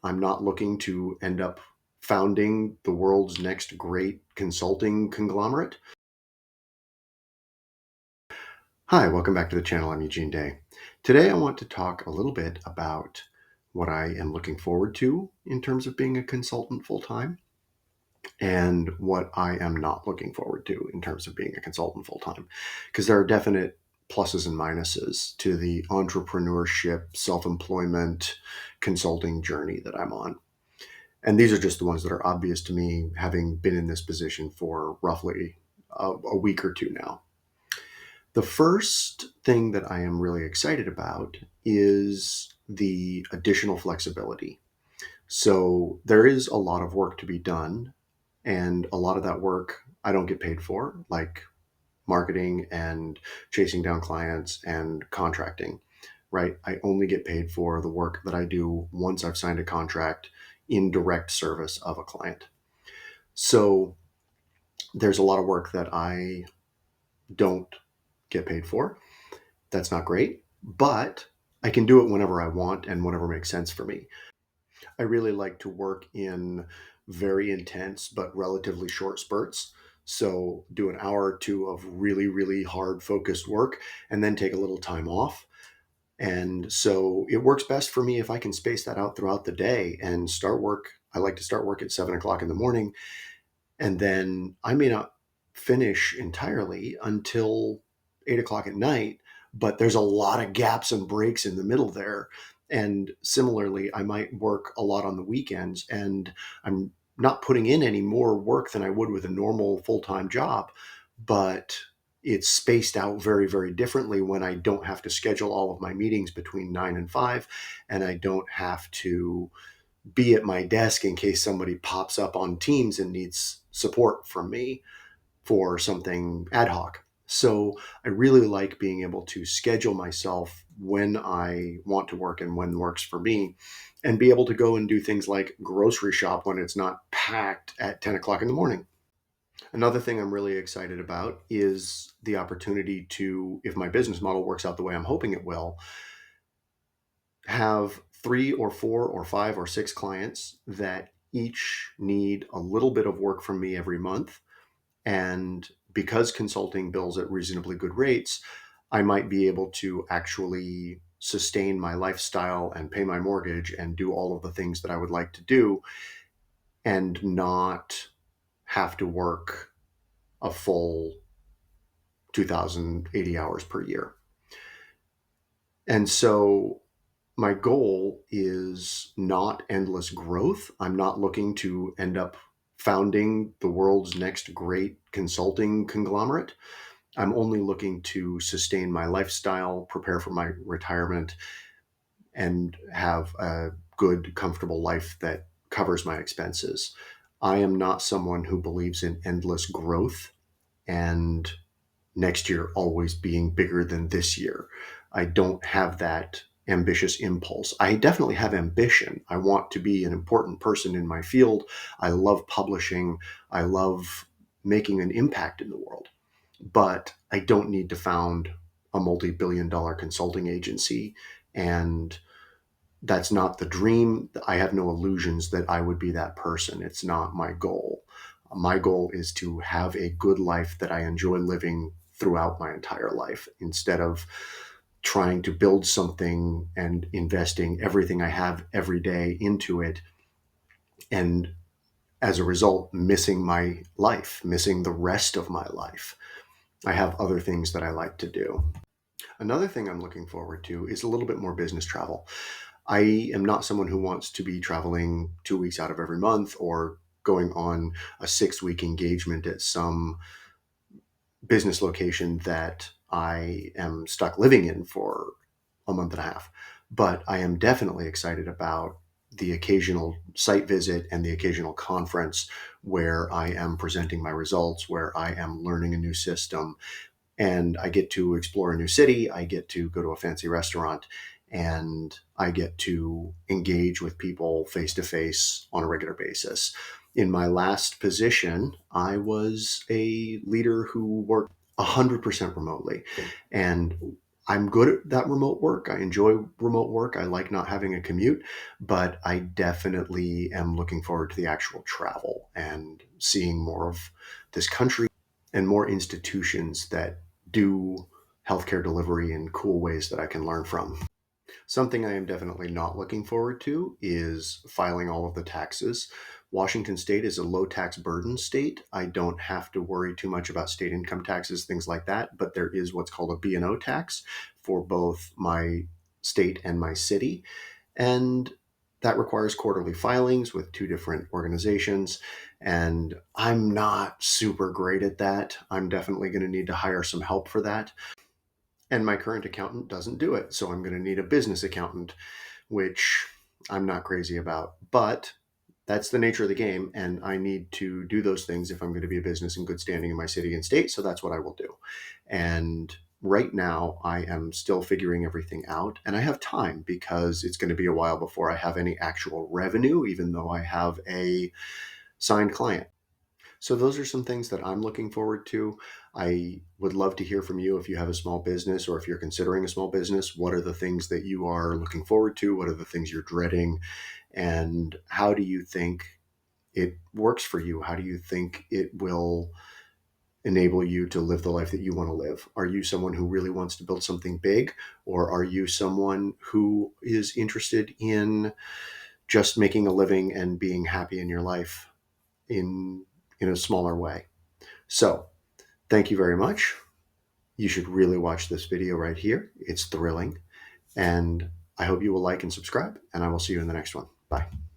I'm not looking to end up founding the world's next great consulting conglomerate. Hi, welcome back to the channel. I'm Eugene Day. Today I want to talk a little bit about what I am looking forward to in terms of being a consultant full-time and what I am not looking forward to in terms of being a consultant full-time. Because there are definite pluses and minuses to the entrepreneurship, self-employment, consulting journey that I'm on. And these are just the ones that are obvious to me, having been in this position for roughly a week or two now. The first thing that I am really excited about is the additional flexibility. So there is a lot of work to be done, and a lot of that work I don't get paid for, like marketing and chasing down clients and contracting, right? I only get paid for the work that I do once I've signed a contract in direct service of a client. So there's a lot of work that I don't get paid for. That's not great, but I can do it whenever I want and whatever makes sense for me. I really like to work in very intense but relatively short spurts. So do an hour or two of really, really hard focused work and then take a little time off. And so it works best for me if I can space that out throughout the day and start work. I like to start work at 7 o'clock in the morning, and then I may not finish entirely until 8 o'clock at night, but there's a lot of gaps and breaks in the middle there. And similarly, I might work a lot on the weekends, and I'm not putting in any more work than I would with a normal full-time job, but it's spaced out very, very differently when I don't have to schedule all of my meetings between 9 and 5, and I don't have to be at my desk in case somebody pops up on Teams and needs support from me for something ad hoc. So I really like being able to schedule myself when I want to work and when works for me, and be able to go and do things like grocery shop when it's not packed at 10 o'clock in the morning. Another thing I'm really excited about is the opportunity to, if my business model works out the way I'm hoping it will, have 3 or 4 or 5 or 6 clients that each need a little bit of work from me every month. And because consulting bills at reasonably good rates, I might be able to actually sustain my lifestyle and pay my mortgage and do all of the things that I would like to do and not have to work a full 2,080 hours per year. And so my goal is not endless growth. I'm not looking to end up founding the world's next great consulting conglomerate. I'm only looking to sustain my lifestyle, prepare for my retirement, and have a good, comfortable life that covers my expenses. I am not someone who believes in endless growth and next year always being bigger than this year. I don't have that ambitious impulse. I definitely have ambition. I want to be an important person in my field. I love publishing. I love making an impact in the world. But I don't need to found a multi-billion-dollar consulting agency. And that's not the dream. I have no illusions that I would be that person. It's not my goal. My goal is to have a good life that I enjoy living throughout my entire life, instead of trying to build something and investing everything I have every day into it, and as a result missing my life, missing the rest of my life. I have other things that I like to do. Another thing I'm looking forward to is a little bit more business travel. I am not someone who wants to be traveling 2 weeks out of every month or going on a 6-week engagement at some business location that I am stuck living in for a month and a half. But I am definitely excited about the occasional site visit and the occasional conference where I am presenting my results, where I am learning a new system, and I get to explore a new city. I get to go to a fancy restaurant, and I get to engage with people face to face on a regular basis. In my last position, I was a leader who worked 100% remotely. And I'm good at that remote work. I enjoy remote work. I like not having a commute, but I definitely am looking forward to the actual travel and seeing more of this country and more institutions that do healthcare delivery in cool ways that I can learn from. Something I am definitely not looking forward to is filing all of the taxes. Washington State is a low tax burden state. I don't have to worry too much about state income taxes, things like that, but there is what's called a B&O tax for both my state and my city. And that requires quarterly filings with two different organizations. And I'm not super great at that. I'm definitely going to need to hire some help for that. And my current accountant doesn't do it. So I'm going to need a business accountant, which I'm not crazy about. But that's the nature of the game. And I need to do those things if I'm going to be a business in good standing in my city and state. So that's what I will do. And right now, I am still figuring everything out. And I have time because it's going to be a while before I have any actual revenue, even though I have a signed client. So those are some things that I'm looking forward to. I would love to hear from you if you have a small business or if you're considering a small business. What are the things that you are looking forward to? What are the things you're dreading? And how do you think it works for you? How do you think it will enable you to live the life that you want to live? Are you someone who really wants to build something big, or are you someone who is interested in just making a living and being happy in your life in a smaller way? So, thank you very much. You should really watch this video right here. It's thrilling. And I hope you will like and subscribe, and I will see you in the next one. Bye.